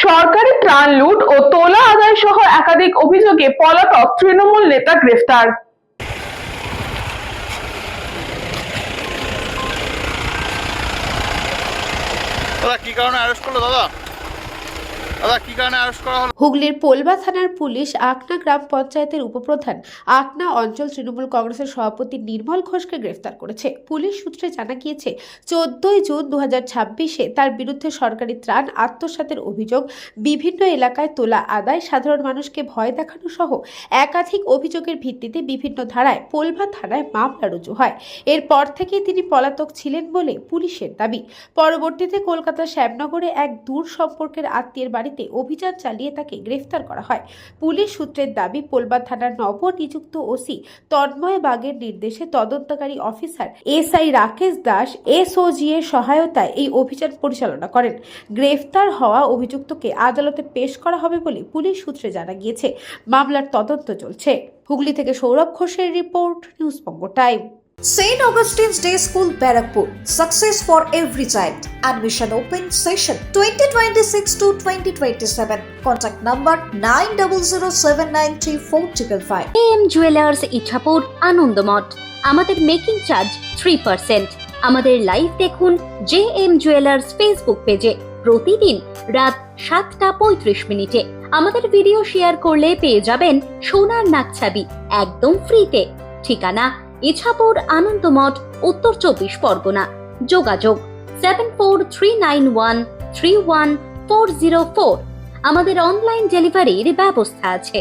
সরকারি ত্রাণ লুট ও তোলা আদায় সহ একাধিক অভিযোগে পলাতক তৃণমূল নেতা গ্রেফতার। কি কারণে অ্যারেস্ট করলো দাদা? কি কারণে অ্যারেস্ট করা হলো? হুগলির পোলবা থানার পুলিশ আকনা গ্রাম পঞ্চায়েতের উপপ্রধান আকনা অঞ্চল তৃণমূল কংগ্রেসের সভাপতি নির্মল ঘোষকে গ্রেফতার করেছে। পুলিশ সূত্রে জানা গিয়েছে 14 জুন 2026-এ তার বিরুদ্ধে সরকারি ত্রাণ আত্মসাতের অভিযোগ, বিভিন্ন এলাকায় তোলা আদায়, সাধারণ মানুষকে ভয় দেখানো সহ একাধিক অভিযোগের ভিত্তিতে বিভিন্ন ধারায় পোলবা থানায় মামলা রুজু হয়। এরপর থেকেই তিনি পলাতক ছিলেন বলে পুলিশের দাবি। পরবর্তীতে কলকাতার শ্যামনগরে এক দূর সম্পর্কের আত্মীয়ের বাড়িতে অভিযান চালিয়ে তাকে গ্রেফতার করা হয়। পুলিশ সূত্রের দাবি, পোলবা থানার নবনিযুক্ত ওসি তন্ময় বাগের নির্দেশে তদন্তকারী officer SI Rakesh Das SOG এর সহায়তায় এই অভিযান পরিচালনা করেন। গ্রেফতার হওয়া অভিযুক্তকে আদালতে পেশ করা হবে বলে পুলিশ সূত্রে জানা গিয়েছে। মামলার তদন্ত চলছে। হুগলি থেকে সৌরভ ঘোষের report, news Banga time. St. Augustine's Day School, Barakpur. Success for every child. Admission open session 2026 to 2027. Contact number 9007934555. AM Jewelers Ichhapur Anandamath. আমাদের মেকিং চার্জ 3%। আমাদের লাইভ দেখুন JM Jewelers ফেসবুক পেজে প্রতিদিন রাত 7:35 আমাদের ভিডিও শেয়ার করলে পেয়ে যাবেন সোনার নাকছাবি একদম ফ্রিতে। ঠিকানা ইছাপুর আনন্দমঠ, উত্তর 24 পরগনা। যোগাযোগ 7439131404। আমাদের অনলাইন ডেলিভারির ব্যবস্থা আছে।